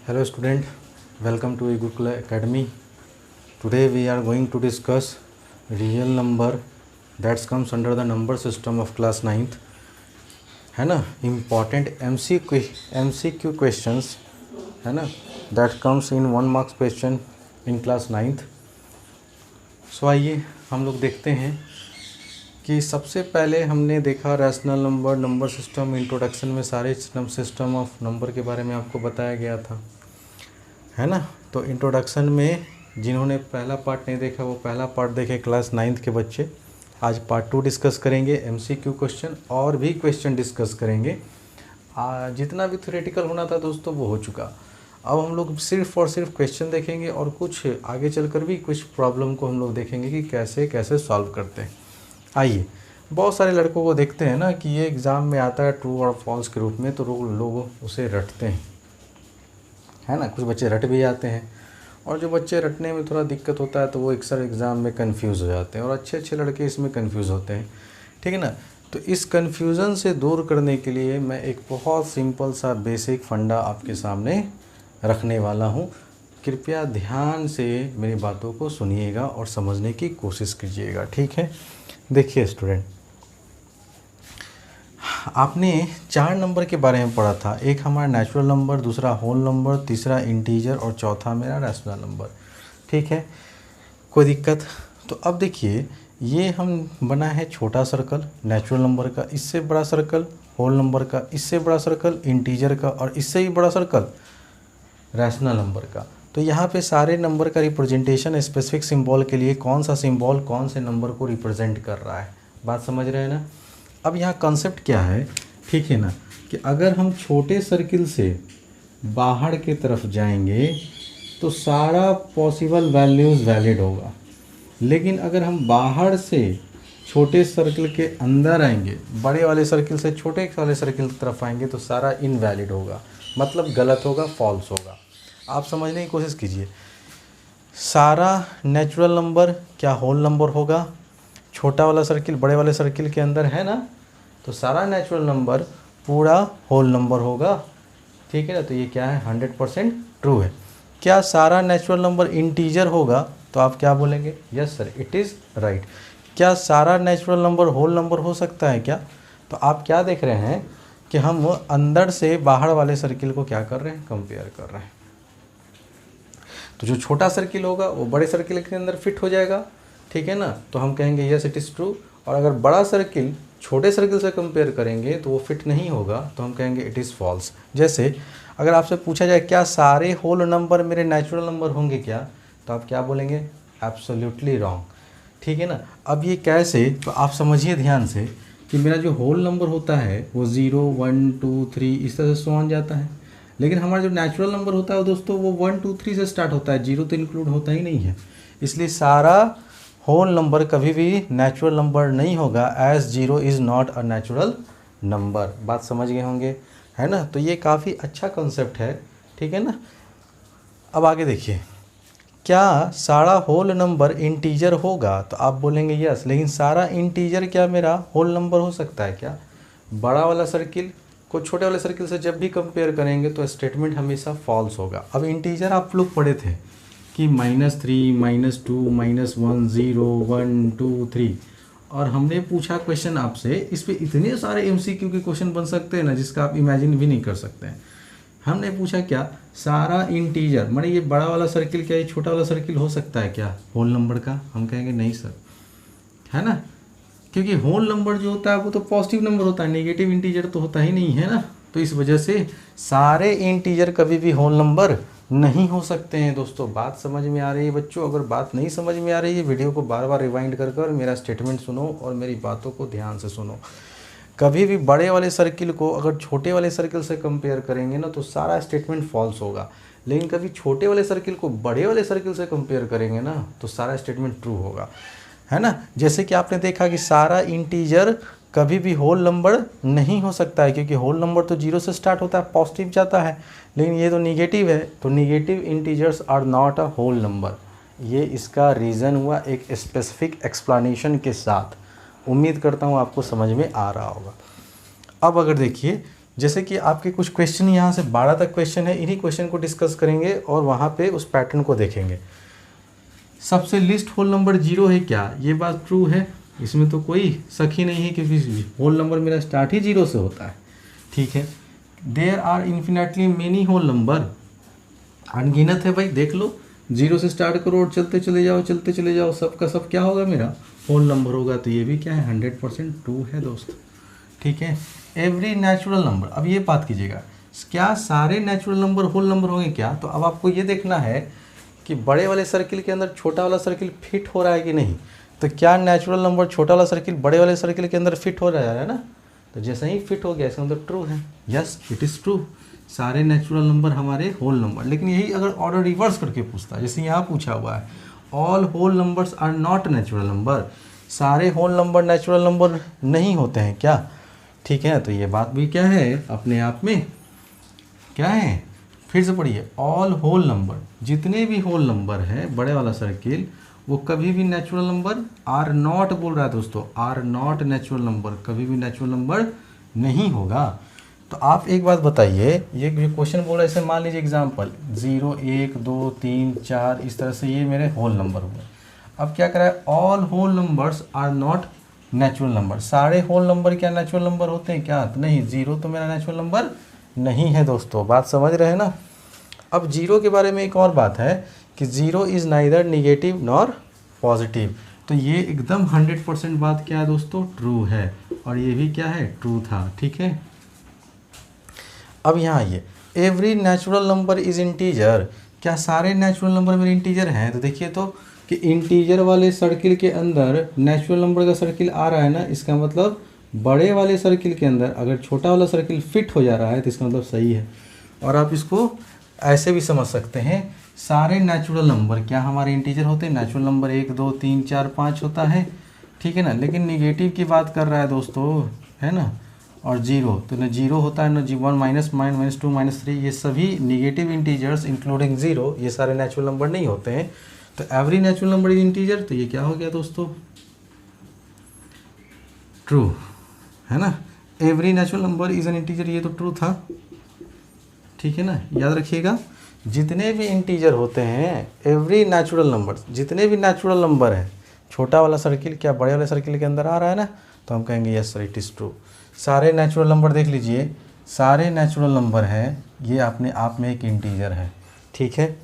Hello student, welcome to Gurukula Academy. Today we are going to discuss real number that comes under the number system of class 9th. है ना, important MCQ questions है ना, that comes in 1 marks question in class 9th. So आइए हम लोग देखते हैं कि सबसे पहले हमने देखा rational number, number system, introduction में सारे सिस्टम ऑफ नंबर के बारे में आपको बताया गया था, है ना। तो इंट्रोडक्शन में जिन्होंने पहला पार्ट नहीं देखा वो पहला पार्ट देखे क्लास 9th के बच्चे। आज पार्ट 2 डिस्कस करेंगे, MCQ क्वेश्चन और भी क्वेश्चन डिस्कस करेंगे। जितना भी थ्योरेटिकल होना था दोस्तों वो हो चुका। अब हम लोग सिर्फ और सिर्फ क्वेश्चन देखेंगे और कुछ आगे चलकर भी कुछ प्रॉब्लम को हम लोग देखेंगे कि कैसे कैसे सॉल्व करते हैं। आइए, बहुत सारे लड़कों को देखते हैं ना कि ये एग्ज़ाम में आता है ट्रू और फॉल्स के रूप में, तो लोग उसे रटते हैं, है ना। कुछ बच्चे रट भी जाते हैं और जो बच्चे रटने में थोड़ा दिक्कत होता है तो वो अक्सर एग्ज़ाम में कंफ्यूज हो जाते हैं और अच्छे अच्छे लड़के इसमें कंफ्यूज होते हैं, ठीक है ना। तो इस कन्फ्यूज़न से दूर करने के लिए मैं एक बहुत सिंपल सा बेसिक फंडा आपके सामने रखने वाला हूँ। कृपया ध्यान से मेरी बातों को सुनिएगा और समझने की कोशिश कीजिएगा, ठीक है। देखिए स्टूडेंट, आपने 4 नंबर के बारे में पढ़ा था। एक हमारा नेचुरल नंबर, दूसरा होल नंबर, तीसरा इंटीजर और चौथा मेरा रैशनल नंबर, ठीक है। कोई दिक्कत? तो अब देखिए, ये हम बना है छोटा सर्कल नेचुरल नंबर का, इससे बड़ा सर्कल होल नंबर का, इससे बड़ा सर्कल इंटीजर का और इससे भी बड़ा सर्कल रैशनल नंबर का। तो यहाँ पे सारे नंबर का रिप्रेजेंटेशन स्पेसिफिक सिंबल के लिए कौन सा सिंबल कौन से नंबर को रिप्रेजेंट कर रहा है, बात समझ रहे हैं ना। अब यहाँ कॉन्सेप्ट क्या है, ठीक है ना, कि अगर हम छोटे सर्किल से बाहर की तरफ जाएंगे तो सारा पॉसिबल वैल्यूज़ वैलिड होगा, लेकिन अगर हम बाहर से छोटे सर्किल के अंदर आएंगे, बड़े वाले सर्किल से छोटे वाले सर्किल की तरफ आएंगे तो सारा इनवैलिड होगा, मतलब गलत होगा, फॉल्स होगा। आप समझने की कोशिश कीजिए। सारा नेचुरल नंबर क्या होल नंबर होगा? छोटा वाला सर्किल बड़े वाले सर्किल के अंदर है ना, तो सारा नेचुरल नंबर पूरा होल नंबर होगा, ठीक है ना। तो ये क्या है, 100% ट्रू है। क्या सारा नेचुरल नंबर इंटीजर होगा? तो आप क्या बोलेंगे, yes sir it is right. क्या सारा नेचुरल नंबर होल नंबर हो सकता है क्या? तो आप क्या देख रहे हैं कि हम अंदर से बाहर वाले सर्किल को क्या कर रहे हैं, कंपेयर कर रहे हैं। तो जो छोटा सर्किल होगा वो बड़े सर्किल के अंदर फिट हो जाएगा, ठीक है ना, तो हम कहेंगे यस इट इज़ ट्रू। और अगर बड़ा सर्किल छोटे सर्किल से कंपेयर करेंगे तो वो फिट नहीं होगा, तो हम कहेंगे इट इज़ फॉल्स। जैसे अगर आपसे पूछा जाए क्या सारे होल नंबर मेरे नेचुरल नंबर होंगे क्या, तो आप क्या बोलेंगे, एब्सोल्युटली रॉन्ग, ठीक है ना। अब ये कैसे, तो आप समझिए ध्यान से कि मेरा जो होल नंबर होता है वो 0 1 2 3 इस तरह से सो जाता है, लेकिन हमारा जो नेचुरल नंबर होता है दोस्तों वो 1 2 3 से स्टार्ट होता है, 0 तो इंक्लूड होता ही नहीं है। इसलिए सारा होल नंबर कभी भी नेचुरल नंबर नहीं होगा, as 0 is not a natural number. बात समझ गए होंगे, है ना। तो ये काफ़ी अच्छा कॉन्सेप्ट है, ठीक है ना। अब आगे देखिए, क्या सारा होल नंबर इंटीजर होगा? तो आप बोलेंगे यस, लेकिन सारा इंटीजर क्या मेरा होल नंबर हो सकता है क्या? बड़ा वाला सर्किल को छोटे वाले सर्किल से जब भी कंपेयर करेंगे तो स्टेटमेंट हमेशा फॉल्स होगा। अब इंटीजर आप लोग पढ़े थे कि -3 -2 -1 0 1 2 3, और हमने पूछा क्वेश्चन आपसे, इस पे इतने सारे MCQ के क्वेश्चन बन सकते हैं ना जिसका आप इमेजिन भी नहीं कर सकते हैं। हमने पूछा क्या सारा इंटीजर, माने ये बड़ा वाला सर्किल क्या ये छोटा वाला सर्किल हो सकता है क्या होल नंबर का? हम कहेंगे नहीं सर, है ना, क्योंकि होल नंबर जो होता है वो तो पॉजिटिव नंबर होता है, नेगेटिव इंटीजर तो होता ही नहीं है ना। तो इस वजह से सारे इंटीजर कभी भी होल नंबर नहीं हो सकते हैं। दोस्तों बात समझ में आ रही है बच्चों? अगर बात नहीं समझ में आ रही है, वीडियो को बार बार रिवाइंड कर कर मेरा स्टेटमेंट सुनो और मेरी बातों को ध्यान से सुनो। कभी भी बड़े वाले सर्किल को अगर छोटे वाले सर्किल से कंपेयर करेंगे ना तो सारा स्टेटमेंट फॉल्स होगा, लेकिन कभी छोटे वाले सर्किल को बड़े वाले सर्किल से कंपेयर करेंगे ना तो सारा स्टेटमेंट ट्रू होगा, है ना। जैसे कि आपने देखा कि सारा इंटीजर कभी भी होल नंबर नहीं हो सकता है, क्योंकि होल नंबर तो 0 से स्टार्ट होता है, पॉजिटिव जाता है, लेकिन ये तो निगेटिव है, तो negative integers are not a whole number. ये इसका रीज़न हुआ एक स्पेसिफिक एक्सप्लेनेशन के साथ। उम्मीद करता हूँ आपको समझ में आ रहा होगा। अब अगर देखिए जैसे कि आपके कुछ क्वेश्चन यहाँ से 12 तक क्वेश्चन है, इन्हीं क्वेश्चन को डिस्कस करेंगे और वहाँ पे उस पैटर्न को देखेंगे। सबसे लिस्ट होल नंबर 0 है क्या? ये बात ट्रू है, इसमें तो कोई शक ही नहीं है क्योंकि होल नंबर मेरा स्टार्ट ही 0 से होता है। ठीक है। There are infinitely many whole number, अनगिनत है भाई, देख लो 0 से स्टार्ट करो और चलते चले जाओ, सबका सब क्या होगा? मेरा होल नंबर होगा। तो ये भी क्या है? 100% ट्रू है दोस्त। ठीक है। एवरी नेचुरल नंबर, अब ये बात कीजिएगा, क्या सारे नेचुरल नंबर होल नंबर होंगे क्या? तो अब आपको ये देखना है कि बड़े वाले सर्किल के अंदर छोटा वाला सर्किल फिट हो रहा है कि नहीं। तो क्या नेचुरल नंबर छोटा वाला सर्किल बड़े वाले सर्किल के अंदर फिट हो रहा है ना? तो जैसे ही फिट हो गया इसका मतलब ट्रू है। यस, इट इज़ ट्रू, सारे नेचुरल नंबर हमारे होल नंबर। लेकिन यही अगर ऑर्डर रिवर्स करके पूछता है, जैसे यहाँ पूछा हुआ है all whole numbers are not natural number, सारे होल नंबर नेचुरल नंबर नहीं होते हैं क्या? ठीक है। तो ये बात भी क्या है? अपने आप में क्या है? फिर से पढ़िए, ऑल होल नंबर, जितने भी होल नंबर है बड़े वाला सर्किल, वो कभी भी नेचुरल नंबर आर नॉट बोल रहा है दोस्तों, आर नॉट नेचुरल नंबर, कभी भी नेचुरल नंबर नहीं होगा। तो आप एक बात बताइए, ये जो क्वेश्चन बोल रहा है, इसे मान लीजिए एग्जाम्पल 0 1 2 3 4, इस तरह से ये मेरे होल नंबर हुए। अब क्या करा है? All whole numbers are not natural number, सारे होल नंबर क्या नेचुरल नंबर होते हैं क्या? तो नहीं, 0 तो मेरा नेचुरल नंबर नहीं है दोस्तों, बात समझ रहे हैं ना। अब 0 के बारे में एक और बात है कि 0 is neither negative nor positive. तो ये एकदम 100% बात क्या है दोस्तों? ट्रू है। और ये भी क्या है? ट्रू था। ठीक है। अब यहाँ आइए, every natural number is integer, क्या सारे नेचुरल नंबर मेरे इंटीजर हैं? तो देखिए तो कि इंटीजर वाले सर्किल के अंदर नेचुरल नंबर का सर्किल आ रहा है ना, इसका मतलब बड़े वाले सर्किल के अंदर अगर छोटा वाला सर्किल फिट हो जा रहा है तो इसका मतलब सही है। और आप इसको ऐसे भी समझ सकते हैं, सारे नेचुरल नंबर क्या हमारे इंटीजर होते हैं? नेचुरल नंबर 1 2 3 4 5 होता है। ठीक है ना। लेकिन निगेटिव की बात कर रहा है दोस्तों, है ना। और 0 तो न 0 होता है, न 1 -2 -3, ये सभी निगेटिव इंटीजर्स इंक्लूडिंग 0, ये सारे नेचुरल नंबर नहीं होते हैं। तो every natural number is integer, तो ये क्या हो गया दोस्तों? ट्रू है ना। Every natural number is an integer, ये तो ट्रू था। ठीक है ना। याद रखिएगा, जितने भी इंटीजर होते हैं, एवरी नेचुरल नंबर, जितने भी नेचुरल नंबर है, छोटा वाला सर्किल क्या बड़े वाले सर्किल के अंदर आ रहा है ना, तो हम कहेंगे yes sir it is true. सारे नेचुरल नंबर देख लीजिए, सारे नेचुरल नंबर हैं, ये अपने आप में एक इंटीजर है। ठीक है।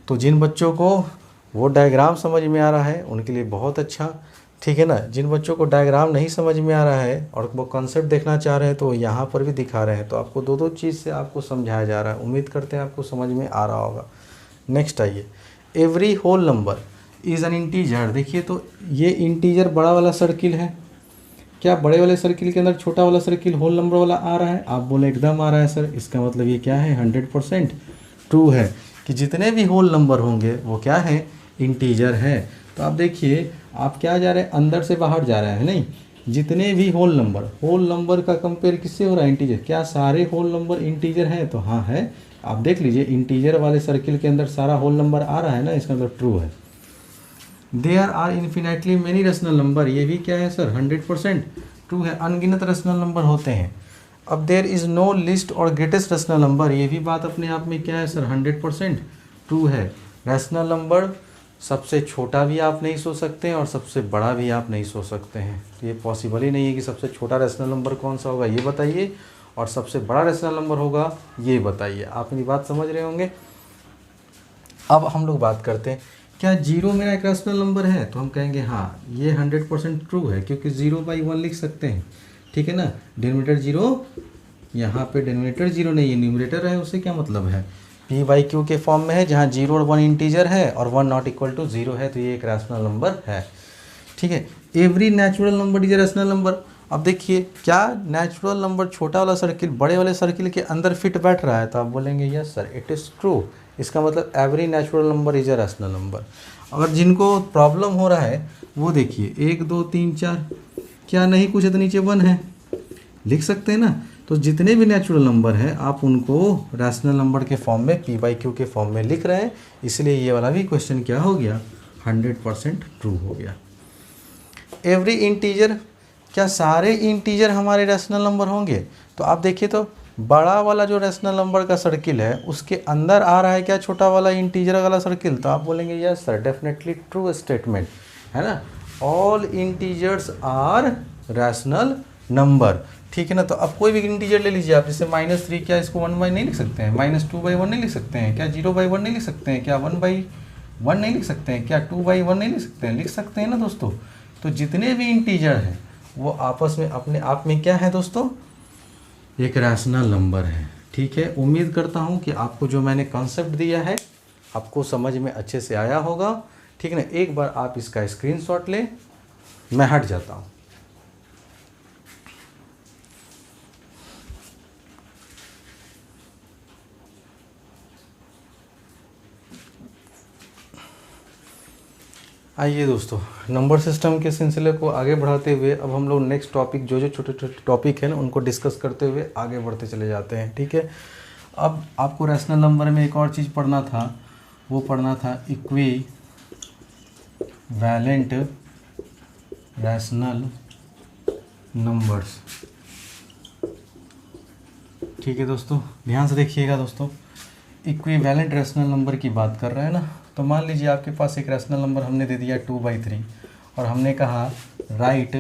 तो जिन बच्चों को वो डायग्राम समझ में आ रहा है उनके लिए बहुत अच्छा। ठीक है ना। जिन बच्चों को डायग्राम नहीं समझ में आ रहा है और वो कॉन्सेप्ट देखना चाह रहे हैं तो यहाँ पर भी दिखा रहे हैं, तो आपको दो चीज़ से आपको समझाया जा रहा है। उम्मीद करते हैं आपको समझ में आ रहा होगा। नेक्स्ट आइए, every whole number is an integer. देखिए तो ये इंटीजर बड़ा वाला सर्किल है, क्या बड़े वाले सर्किल के अंदर छोटा वाला सर्किल होल नंबर वाला आ रहा है? आप बोले एकदम आ रहा है सर, इसका मतलब ये क्या है? 100% ट्रू है कि जितने भी होल नंबर होंगे वो क्या है? इंटीजर है। तो आप देखिए, आप क्या जा रहे हैं? अंदर से बाहर जा रहे हैं, नहीं। जितने भी होल नंबर का कंपेयर किससे हो रहा है? इंटीजर। क्या सारे होल नंबर इंटीजर हैं? तो हाँ है। आप देख लीजिए, इंटीजर वाले सर्किल के अंदर सारा होल नंबर आ रहा है ना, इसका मतलब ट्रू है। There are infinitely many rational number, ये भी क्या है सर? 100% ट्रू है, अनगिनत रेशनल नंबर होते हैं। अब देयर इज़ नो लिस्ट और ग्रेटेस्ट रेशनल नंबर, ये भी बात अपने आप में क्या है सर? 100% ट्रू है। रेशनल नंबर सबसे छोटा भी आप नहीं सोच सकते हैं और सबसे बड़ा भी आप नहीं सोच सकते हैं। तो ये पॉसिबल ही नहीं है कि सबसे छोटा रेशनल नंबर कौन सा होगा ये बताइए, और सबसे बड़ा रेशनल नंबर होगा ये बताइए। आप मेरी बात समझ रहे होंगे। अब हम लोग बात करते हैं, क्या 0 मेरा एक रेशनल नंबर है? तो हम कहेंगे हाँ, ये 100% ट्रू है, क्योंकि 0/1 लिख सकते हैं। ठीक है ना। डिनोमिनेटर 0, यहाँ पे डिनोमिनेटर 0 नहीं है, न्यूमरेटर है, उससे क्या मतलब है? P/Q के फॉर्म में है, जहाँ 0 और 1 इंटीजर है और 1 नॉट इक्वल टू 0 है, तो ये एक रैशनल नंबर है। ठीक है। Every natural number is a rational number. अब देखिए, क्या नेचुरल नंबर छोटा वाला सर्किल बड़े वाले सर्किल के अंदर फिट बैठ रहा है? तो आप बोलेंगे yes sir it is true. इसका मतलब every natural number is a rational number. अगर जिनको प्रॉब्लम हो रहा है वो देखिए, 1 2 3 4, क्या नहीं कुछ है तो नीचे 1 है, लिख सकते हैं ना। तो जितने भी नेचुरल नंबर हैं आप उनको रैशनल नंबर के फॉर्म में, P/Q के फॉर्म में लिख रहे हैं, इसलिए ये वाला भी क्वेश्चन क्या हो गया? 100% ट्रू हो गया। एवरी इंटीजर, क्या सारे इंटीजर हमारे रैशनल नंबर होंगे? तो आप देखिए तो बड़ा वाला जो रैशनल नंबर का सर्किल है उसके अंदर आ रहा है क्या, छोटा वाला इंटीजर वाला सर्किल। तो आप बोलेंगे yes sir, definitely true statement है ना, all integers are rational number. ठीक है ना। तो अब कोई भी इंटीजर ले लीजिए आप, जैसे -3, क्या इसको 1/1 नहीं लिख सकते हैं? -2/1 नहीं लिख सकते हैं क्या? 0/1 नहीं लिख सकते हैं क्या? 1/1 नहीं लिख सकते हैं क्या? 2/1 नहीं लिख सकते हैं? लिख सकते हैं ना दोस्तों। तो जितने भी इंटीजर हैं वो आपस में अपने आप में क्या है दोस्तों, एक रैशनल नंबर है। ठीक है, उम्मीद करता हूँ कि आपको जो मैंने कॉन्सेप्ट दिया है आपको समझ में अच्छे से आया होगा। ठीक है ना। एक बार आप इसका स्क्रीनशॉट लें, मैं हट जाता हूँ। आइए दोस्तों, नंबर सिस्टम के सिलसिले को आगे बढ़ाते हुए अब हम लोग नेक्स्ट टॉपिक, जो छोटे छोटे टॉपिक है ना उनको डिस्कस करते हुए आगे बढ़ते चले जाते हैं। ठीक है। अब आपको रैशनल नंबर में एक और चीज़ पढ़ना था, वो पढ़ना था इक्वी वैलेंट रैशनल नंबर्स। ठीक है दोस्तों, ध्यान से देखिएगा दोस्तों, इक्विवेलेंट रैशनल नंबर की बात कर रहे हैं ना। तो मान लीजिए आपके पास एक रैशनल नंबर हमने दे दिया 2/3 और हमने कहा राइट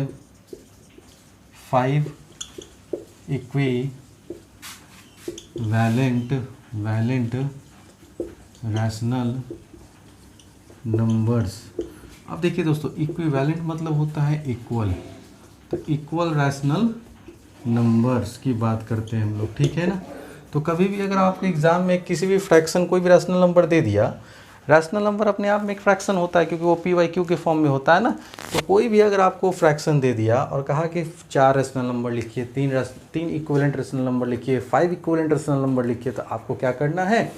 5 इक्विवेलेंट रैशनल नंबर्स। अब देखिए दोस्तों, इक्विवेलेंट मतलब होता है इक्वल, तो इक्वल रैशनल नंबर्स की बात करते हैं हम लोग। ठीक है ना। तो कभी भी अगर आपके एग्जाम में किसी भी फ्रैक्शन कोई भी रैशनल नंबर दे दिया, रैशनल नंबर अपने आप में एक फ्रैक्शन होता है क्योंकि वो PYQ के फॉर्म में होता है ना। तो कोई भी अगर आपको फ्रैक्शन दे दिया और कहा कि 4 रैशनल नंबर लिखिए, 3 इक्विवेलेंट रैशनल नंबर लिखिए, 5 इक्विवेलेंट रैशनल नंबर लिखिए, तो आपको क्या करना है,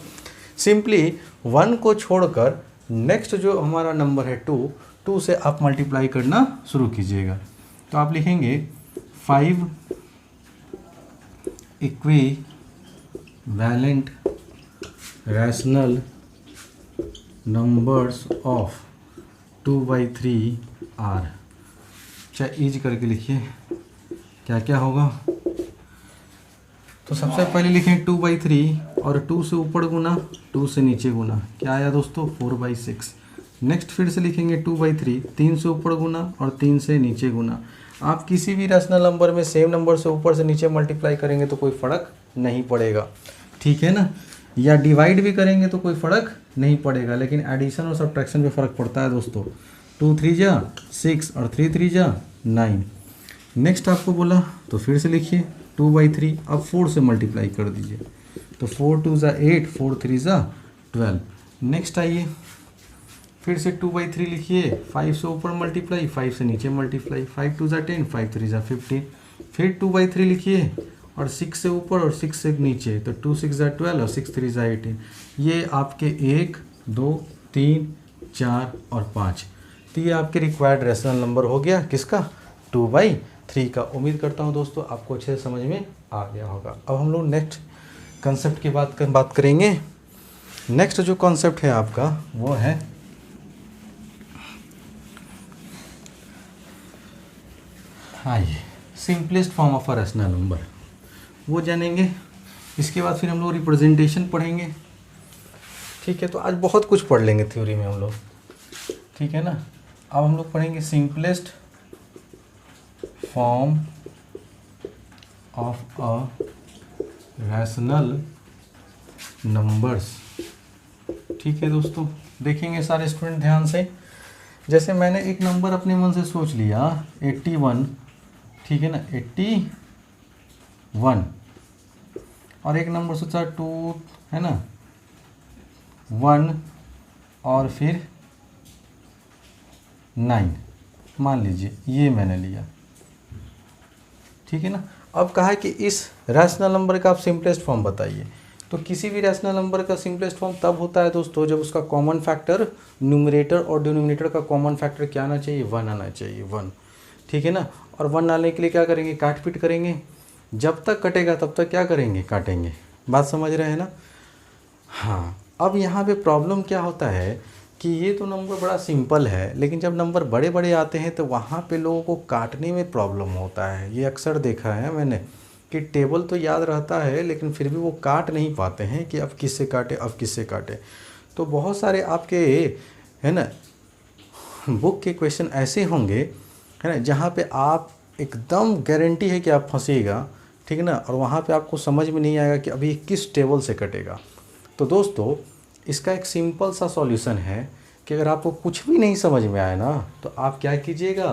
सिंपली 1 को छोड़कर नेक्स्ट जो हमारा नंबर है 2 से आप मल्टीप्लाई करना शुरू कीजिएगा। तो आप लिखेंगे 5 equivalent rational numbers of 2/3 are. चाहे ईज करके लिखिए, क्या क्या होगा। तो सबसे पहले लिखें 2/3 और 2 से ऊपर गुना, 2 से नीचे गुना, क्या आया दोस्तों 4/6। नेक्स्ट फिर से लिखेंगे 2/3, 3 से ऊपर गुना और 3 से नीचे गुना। आप किसी भी रैशनल नंबर में सेम नंबर से ऊपर से नीचे मल्टीप्लाई करेंगे तो कोई फ़र्क नहीं पड़ेगा। ठीक है ना। या डिवाइड भी करेंगे तो कोई फ़र्क नहीं पड़ेगा, लेकिन एडिशन और सब्ट्रैक्शन में फ़र्क पड़ता है दोस्तों। 2 3 जा 6 और 3 3 जा 9। नेक्स्ट आपको बोला तो फिर से लिखिए 2/3, अब 4 से मल्टीप्लाई कर दीजिए, तो 4 2 जा 8, 4 3 जा 12। नेक्स्ट आइए फिर से 2/3 लिखिए, 5 से ऊपर मल्टीप्लाई, 5 से नीचे मल्टीप्लाई, 5 2 जा 10, 5 3 जा 15। फिर 2/3 लिखिए और 6 से ऊपर और 6 से नीचे, तो 2 6 जा 12 और 6 3 जा 18। ये आपके 1 2 3 4 और 5, तो ये आपके रिक्वायर्ड रैशनल नंबर हो गया किसका, 2/3 का। उम्मीद करता हूँ दोस्तों आपको अच्छे से समझ में आ गया होगा। अब हम लोग नेक्स्ट कंसेप्ट की बात करेंगे। नेक्स्ट जो कॉन्सेप्ट है आपका वो है आइए simplest form of a rational number, वो जानेंगे। इसके बाद फिर हम लोग रिप्रेजेंटेशन पढ़ेंगे। ठीक है। तो आज बहुत कुछ पढ़ लेंगे थ्योरी में हम लोग। ठीक है ना। अब हम लोग पढ़ेंगे simplest form of a rational numbers. ठीक है दोस्तों, देखेंगे सारे स्टूडेंट ध्यान से। जैसे मैंने एक नंबर अपने मन से सोच लिया 81, ठीक है ना, 81, और एक नंबर सोचा 2 है ना, 1 और फिर 9 मान लीजिए, ये मैंने लिया। ठीक है ना। अब कहा है कि इस रैशनल नंबर का आप सिंपलेस्ट फॉर्म बताइए। तो किसी भी रैशनल नंबर का सिंपलेस्ट फॉर्म तब होता है दोस्तों जब उसका कॉमन फैक्टर, न्यूमरेटर और डिनोमिनेटर का कॉमन फैक्टर क्या आना चाहिए, 1 आना चाहिए, 1। ठीक है ना। और 1 आने के लिए क्या करेंगे, काट पीट करेंगे, जब तक कटेगा तब तक क्या करेंगे, काटेंगे। बात समझ रहे हैं ना। हाँ, अब यहाँ पे प्रॉब्लम क्या होता है कि ये तो नंबर बड़ा सिंपल है, लेकिन जब नंबर बड़े बड़े आते हैं तो वहाँ पे लोगों को काटने में प्रॉब्लम होता है। ये अक्सर देखा है मैंने कि कि टेबल तो याद रहता है लेकिन फिर भी वो काट नहीं पाते हैं कि अब किससे काटे अब किससे काटे। तो बहुत सारे आपके है ना बुक के क्वेश्चन ऐसे होंगे है ना जहाँ पे आप एकदम गारंटी है कि आप फंसीएगा, ठीक है ना, और वहाँ पे आपको समझ में नहीं आएगा कि अभी किस टेबल से कटेगा। तो दोस्तों इसका एक सिंपल सा सॉल्यूशन है कि अगर आपको कुछ भी नहीं समझ में आए ना तो आप क्या कीजिएगा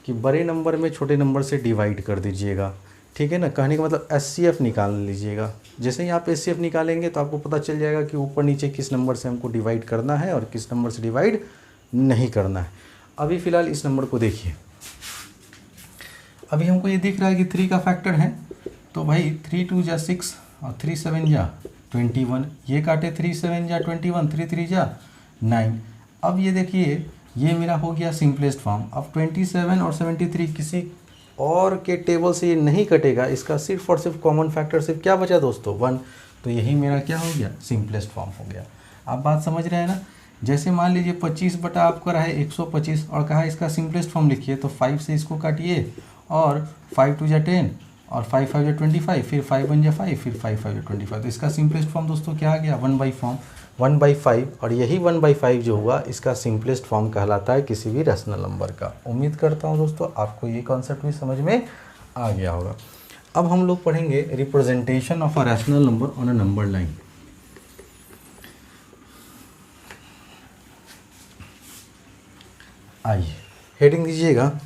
कि बड़े नंबर में छोटे नंबर से डिवाइड कर दीजिएगा, ठीक है ना। कहने का मतलब एचसीएफ निकाल लीजिएगा। जैसे ही आप एचसीएफ निकालेंगे तो आपको पता चल जाएगा कि ऊपर नीचे किस नंबर से हमको डिवाइड करना है और किस नंबर से डिवाइड नहीं करना है। अभी फ़िलहाल इस नंबर को देखिए, अभी हमको ये दिख रहा है कि 3 का फैक्टर है, तो भाई 3 2 जा 6 और 3 7 जा 21, ये काटे 3 7 जा 21, 3 3 जा 9। अब ये देखिए ये मेरा हो गया सिंपलेस्ट फॉर्म। अब 27 और 73 किसी और के टेबल से ये नहीं कटेगा, इसका सिर्फ और सिर्फ कॉमन फैक्टर सिर्फ क्या बचा दोस्तों 1। तो यही मेरा क्या हो गया सिंपलेस्ट फॉर्म हो गया। आप बात समझ रहे हैं ना। जैसे मान लीजिए 25 बटा आपका रहा है 125 और कहा इसका सिंपलेस्ट फॉर्म लिखिए, तो 5 से इसको काटिए और 5 2 जा 10 और 5 5 जा 25, फिर 5 1 जा 5, फिर 5 5 जा 25। तो इसका सिंपलेस्ट फॉर्म दोस्तों क्या आ गया 1/5। और यही 1/5 जो हुआ इसका सिंपलेस्ट फॉर्म कहलाता है किसी भी रैशनल नंबर का। उम्मीद करता हूँ दोस्तों आपको ये कॉन्सेप्ट भी समझ में आ गया होगा। अब हम लोग पढ़ेंगे representation of a rational number on a number line. आइए हेडिंग दीजिएगा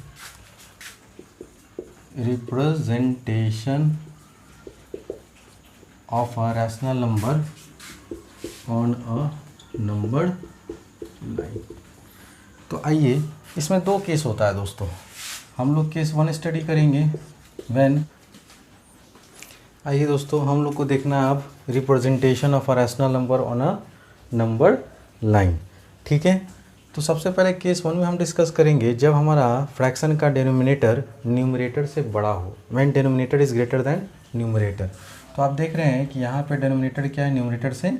representation of a rational number on a number line. तो आइए इसमें 2 केस होता है दोस्तों, हम लोग केस 1 स्टडी करेंगे व्हेन। आइए दोस्तों हम लोग को देखना है अब representation of a rational number on a number line, ठीक है। तो सबसे पहले केस 1 में हम डिस्कस करेंगे जब हमारा फ्रैक्शन का डिनोमिनेटर न्यूमरेटर से बड़ा हो, when denominator is greater than numerator. तो आप देख रहे हैं कि यहाँ पे डिनोमिनेटर क्या है न्यूमरेटर से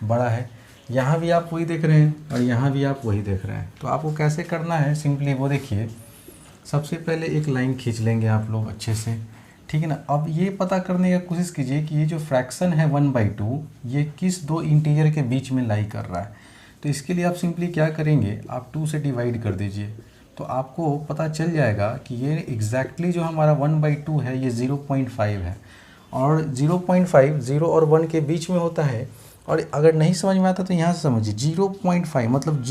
बड़ा है। यहाँ भी आप वही देख रहे हैं और यहाँ भी आप वही देख रहे हैं। तो आपको कैसे करना है सिंपली वो देखिए, सबसे पहले एक लाइन खींच लेंगे आप लोग अच्छे से, ठीक है ना। अब ये पता करने की कोशिश कीजिए कि ये जो फ्रैक्शन है 1/2 ये किस 2 इंटीजर के बीच में लाई कर रहा है। तो इसके लिए आप सिंपली क्या करेंगे, आप 2 से डिवाइड कर दीजिए तो आपको पता चल जाएगा कि ये एग्जैक्टली जो हमारा 1/2 है ये 0.5 है। और 0.5 0 और 1 के बीच में होता है। और अगर नहीं समझ में आता तो यहाँ से समझिए 0.5 मतलब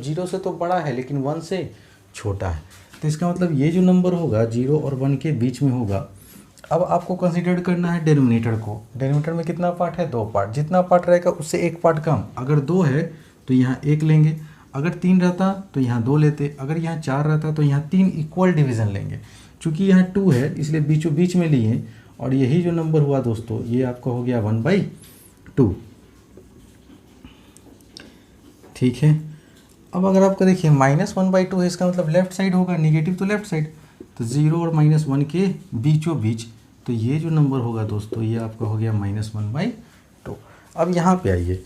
0 से तो बड़ा है लेकिन 1 से छोटा है। तो इसका मतलब ये जो नंबर होगा 0 और 1 के बीच में होगा। अब आपको कंसीडर करना है डिनोमिनेटर को। डिनोमिनेटर में कितना पार्ट है 2 पार्ट, जितना पार्ट रहेगा उससे 1 पार्ट कम। अगर 2 है तो यहाँ 1 लेंगे, अगर 3 रहता तो यहाँ 2 लेते, अगर यहाँ 4 रहता तो यहाँ 3 इक्वल डिवीज़न लेंगे। चूँकि यहाँ 2 है इसलिए बीचों बीच में लिए और यही जो नंबर हुआ दोस्तों ये आपका हो गया 1/2, ठीक है। अब अगर आपका देखिए -1/2 है इसका मतलब लेफ्ट साइड होगा, निगेटिव तो लेफ्ट साइड, तो 0 और -1 के बीचों बीच, तो ये जो नंबर होगा दोस्तों ये आपका हो गया -1/2। अब यहाँ पे आइए,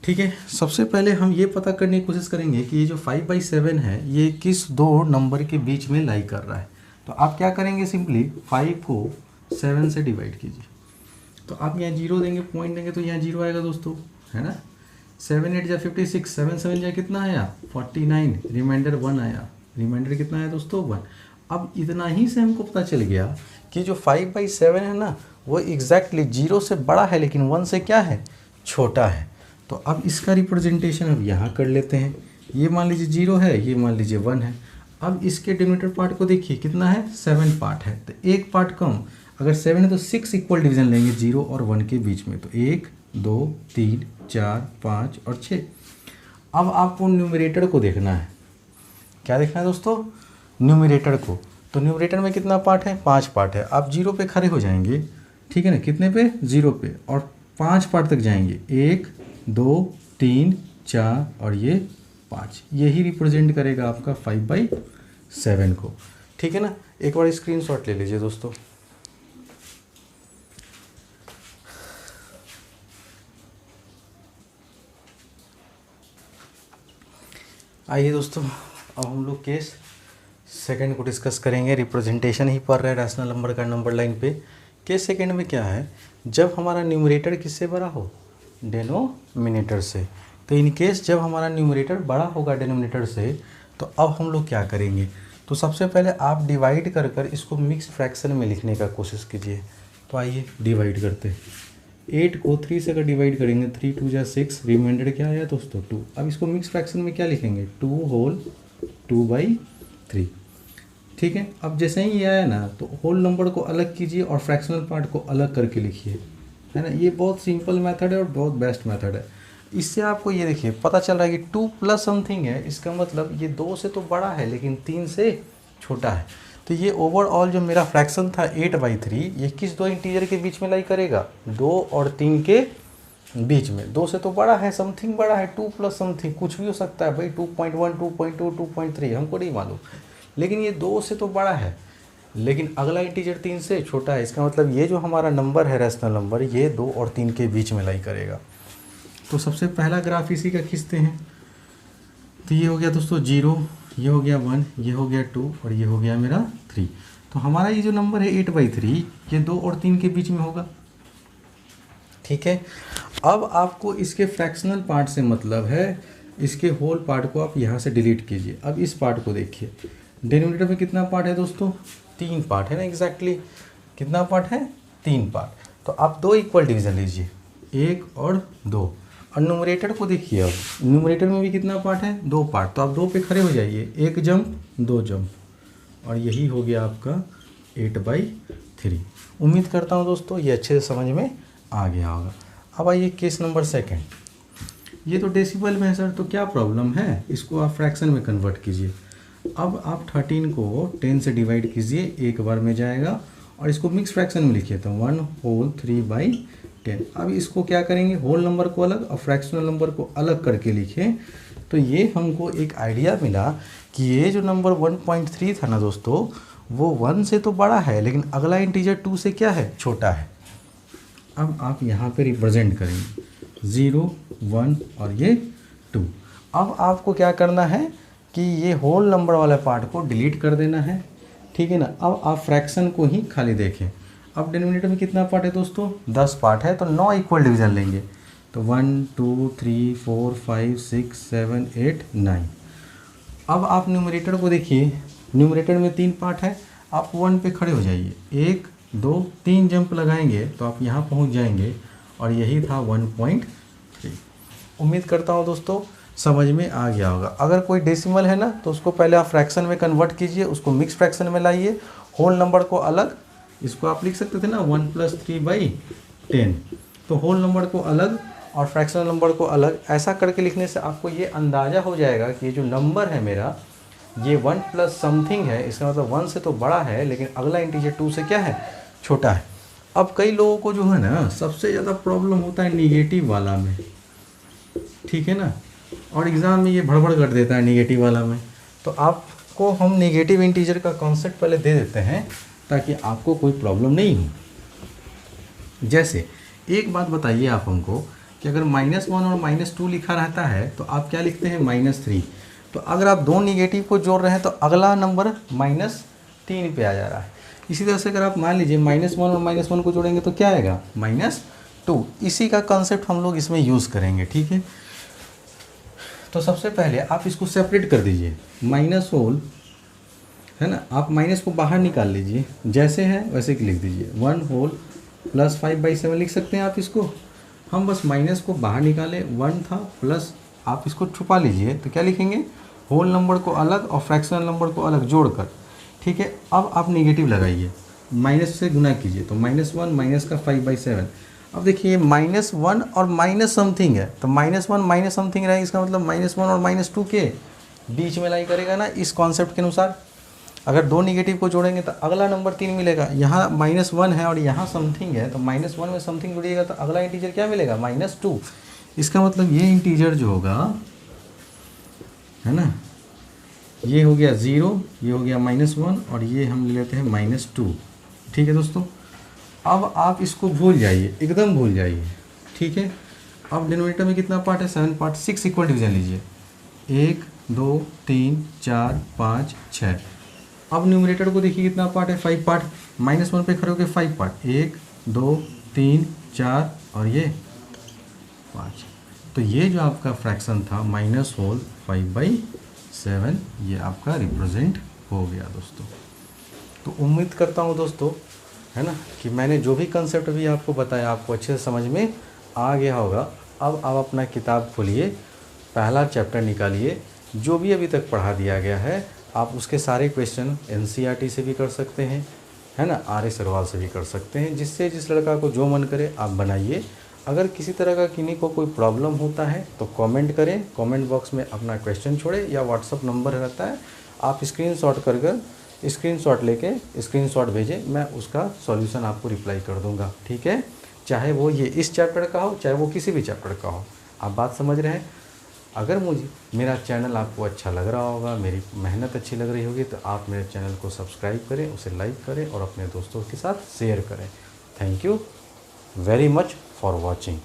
ठीक है। सबसे पहले हम ये पता करने की कोशिश करेंगे कि ये जो 5/7 है ये किस 2 नंबर के बीच में लाई कर रहा है। तो आप क्या करेंगे सिंपली 5 को 7 से डिवाइड कीजिए। तो आप यहाँ 0 देंगे, पॉइंट देंगे तो यहाँ 0 आएगा दोस्तों, है ना। 7 8 जा 56, 7 7 जा कितना आया 49, रिमाइंडर 1 आया। रिमाइंडर कितना आया दोस्तों 1। अब इतना ही से हमको पता चल गया कि जो 5/7 है ना वो एग्जैक्टली 0 से बड़ा है लेकिन 1 से क्या है छोटा है। तो अब इसका रिप्रेजेंटेशन अब यहाँ कर लेते हैं। ये मान लीजिए 0 है, ये मान लीजिए 1 है। अब इसके डिनोमिनेटर पार्ट को देखिए कितना है 7 पार्ट है, तो 1 पार्ट कम। अगर 7 है तो 6 इक्वल डिवीजन लेंगे 0 और 1 के बीच में, तो 1 2 3 4 5 और 6। अब आपको न्यूमरेटर को देखना है। क्या देखना है दोस्तों न्यूमरेटर को। तो न्यूमरेटर में कितना पार्ट है 5 पार्ट है। आप 0 पे खड़े हो जाएंगे, ठीक है ना, कितने पे 0 पे, और 5 पार्ट तक जाएंगे 1 2 3 4 और ये 5। यही रिप्रेजेंट करेगा आपका 5/7 को, ठीक है ना। एक बार स्क्रीनशॉट ले लीजिए दोस्तों। आइए दोस्तों अब हम लोग केस सेकंड को डिस्कस करेंगे। रिप्रेजेंटेशन ही पढ़ रहे हैं रैशनल नंबर का नंबर लाइन पे। केस सेकंड में क्या है, जब हमारा न्यूमरेटर किससे बड़ा हो, डेनोमिनेटर से। तो इन केस जब हमारा न्यूमरेटर बड़ा होगा डेनोमिनेटर से, तो अब हम लोग क्या करेंगे, तो सबसे पहले आप डिवाइड कर कर इसको मिक्स फ्रैक्शन में लिखने का कोशिश कीजिए। तो आइए डिवाइड करते हैं। 8 को 3 से अगर डिवाइड करेंगे, 3 2 जा 6, रिमाइंडर क्या आया दोस्तों 2। अब इसको मिक्स फ्रैक्शन में क्या लिखेंगे, 2 होल 2/3। ठीक है, अब जैसे ही ये आया ना, तो होल नंबर को अलग कीजिए और फ्रैक्शनल पार्ट को अलग करके लिखिए, है ना। ये बहुत सिंपल मेथड है और बहुत बेस्ट मेथड है। इससे आपको ये देखिए पता चल रहा है कि 2 प्लस समथिंग है, इसका मतलब ये 2 से तो बड़ा है लेकिन 3 से छोटा है। तो ये ओवरऑल जो मेरा फ्रैक्शन था 8/3, ये किस दो इंटीजर के बीच में लाई करेगा, 2 और 3 के बीच में। 2 से तो बड़ा है, समथिंग बड़ा है, 2 प्लस समथिंग कुछ भी हो सकता है भाई, 2.1 2.2 2.3 हमको नहीं मालूम, लेकिन ये 2 से तो बड़ा है लेकिन अगला इंटीजर 3 से छोटा है। इसका मतलब ये जो हमारा नंबर है रैशनल नंबर, ये 2 और 3 के बीच में लाई करेगा। तो सबसे पहला ग्राफ इसी का खींचते हैं। तो ये हो गया दोस्तों 0, ये हो गया 1, ये हो गया 2 और ये हो गया मेरा 3। तो हमारा ये जो नंबर है 8/3, ये 2 और 3 के बीच में होगा। ठीक है, अब आपको इसके फ्रैक्शनल पार्ट से मतलब है, इसके होल पार्ट को आप यहाँ से डिलीट कीजिए। अब इस पार्ट को देखिए, डिनोमिनेटर में कितना पार्ट है दोस्तों, 3 पार्ट है ना। एग्जैक्टली कितना पार्ट है, 3 पार्ट। तो आप 2 इक्वल डिवीजन लीजिए, 1 और 2। और न्यूमरेटर को देखिए, अब न्यूमरेटर में भी कितना पार्ट है, 2 पार्ट। तो आप 2 पे खड़े हो जाइए, 1 जंप 2 जंप, और यही हो गया आपका 8/3। उम्मीद करता हूँ दोस्तों ये अच्छे से समझ में आ गया होगा। अब आइए केस नंबर सेकंड। ये तो डेसिबल में है सर, तो क्या प्रॉब्लम है, इसको आप फ्रैक्शन में कन्वर्ट कीजिए। अब आप 13 को 10 से डिवाइड कीजिए, एक बार में जाएगा, और इसको मिक्स फ्रैक्शन में लिखिए, तो 1 होल 3/10। अब इसको क्या करेंगे, होल नंबर को अलग और फ्रैक्शनल नंबर को अलग करके लिखें। तो ये हमको एक आइडिया मिला कि ये जो नंबर 1.3 था ना दोस्तों, वो 1 से तो बड़ा है लेकिन अगला इंटीजर 2 से क्या है, छोटा है। अब आप यहाँ पे रिप्रेजेंट करेंगे 0 1 और ये 2। अब आपको क्या करना है कि ये होल नंबर वाला पार्ट को डिलीट कर देना है, ठीक है ना। अब आप फ्रैक्शन को ही खाली देखें। अब डिनोमिनेटर में कितना पार्ट है दोस्तों, 10 पार्ट है, तो 9 इक्वल डिवीजन लेंगे। तो 1 2 3 4 5 6 7 8 9। अब आप न्यूमरेटर को देखिए, न्यूमरेटर में 3 पार्ट है। आप 1 पे खड़े हो जाइए, 1 2 3 जंप लगाएंगे तो आप यहाँ पहुँच जाएंगे, और यही था 1.3। उम्मीद करता हूँ दोस्तों समझ में आ गया होगा। अगर कोई डेसिमल है ना, तो उसको पहले आप फ्रैक्शन में कन्वर्ट कीजिए, उसको मिक्स फ्रैक्शन में लाइए, होल नंबर को अलग, इसको आप लिख सकते थे ना 1 + 3/10। तो होल नंबर को अलग और फ्रैक्शनल नंबर को अलग, ऐसा करके लिखने से आपको ये अंदाज़ा हो जाएगा कि ये जो नंबर है मेरा, ये 1 प्लस समथिंग है। इसका मतलब 1 से तो बड़ा है लेकिन अगला इंटीजर 2 से क्या है, छोटा है। अब कई लोगों को जो है ना, सबसे ज़्यादा प्रॉब्लम होता है निगेटिव वाला में, ठीक है ना, और एग्ज़ाम में ये भड़बड़ कर देता है निगेटिव वाला में। तो आपको हम निगेटिव इंटीजर का कॉन्सेप्ट पहले दे देते हैं ताकि आपको कोई प्रॉब्लम नहीं हो। जैसे एक बात बताइए आप हमको कि अगर -1 और -2 लिखा रहता है तो आप क्या लिखते हैं, -3। तो अगर आप 2 निगेटिव को जोड़ रहे हैं तो अगला नंबर -3 पे आ जा रहा है। इसी तरह से अगर आप मान लीजिए -1 और -1 को जोड़ेंगे तो क्या आएगा, -2। इसी का कंसेप्ट हम लोग इसमें यूज़ करेंगे, ठीक है। तो सबसे पहले आप इसको सेपरेट कर दीजिए, माइनस होल है ना, आप माइनस को बाहर निकाल लीजिए, जैसे है वैसे कि लिख दीजिए। 1 होल प्लस 5/7 लिख सकते हैं आप इसको। हम बस माइनस को बाहर निकाले, 1 था प्लस, आप इसको छुपा लीजिए तो क्या लिखेंगे, होल नंबर को अलग और फ्रैक्शनल नंबर को अलग जोड़कर, ठीक है। अब आप नेगेटिव लगाइए, माइनस से गुना कीजिए, तो -1 माइनस का 5/7। अब देखिए -1 और माइनस समथिंग है, तो -1 माइनस समथिंग रहेगा, इसका मतलब -1 और -2 के बीच में लाई करेगा ना। इस कॉन्सेप्ट के अनुसार अगर 2 निगेटिव को जोड़ेंगे तो अगला नंबर 3 मिलेगा। यहाँ -1 है और यहाँ समथिंग है, तो -1 में समथिंग जुड़िएगा तो अगला इंटीजर क्या मिलेगा, -2। इसका मतलब ये इंटीजर जो होगा, है ना, ये हो गया 0, ये हो गया -1 और ये हम ले लेते हैं -2, ठीक है दोस्तों। अब आप इसको भूल जाइए, एकदम भूल जाइए, ठीक है। अब डिनोमिनेटर में कितना पार्ट है, 7 पार्ट, 6 इक्वल डिवीजन लीजिए, 1 2 3 4 5 6। अब न्यूमरेटर को देखिए कितना पार्ट है, 5 पार्ट। -1 पे खड़े होकर 5 पार्ट, 1 2 3 4 और ये 5। तो ये जो आपका फ्रैक्शन था -5/7, ये आपका रिप्रेजेंट हो गया दोस्तों। तो उम्मीद करता हूँ दोस्तों, है ना, कि मैंने जो भी कंसेप्ट भी आपको बताया आपको अच्छे से समझ में आ गया होगा। अब आप अपना किताब खोलिए, पहला चैप्टर निकालिए, जो भी अभी तक पढ़ा दिया गया है आप उसके सारे क्वेश्चन एनसीईआरटी से भी कर सकते हैं, है ना, RS अग्रवाल से भी कर सकते हैं। जिससे जिस लड़का को जो मन करे आप बनाइए। अगर किसी तरह का किन्हीं को कोई प्रॉब्लम होता है तो कमेंट करें, कमेंट बॉक्स में अपना क्वेश्चन छोड़े, या व्हाट्सअप नंबर रहता है, आप स्क्रीनशॉट लेके स्क्रीनशॉट भेजें, मैं उसका सॉल्यूशन आपको रिप्लाई कर दूंगा। ठीक है, चाहे वो ये इस चैप्टर का हो, चाहे वो किसी भी चैप्टर का हो। आप बात समझ रहे हैं। अगर मेरा चैनल आपको अच्छा लग रहा होगा, मेरी मेहनत अच्छी लग रही होगी, तो आप मेरे चैनल को सब्सक्राइब करें, उसे लाइक करें और अपने दोस्तों के साथ शेयर करें। Thank you very much for watching.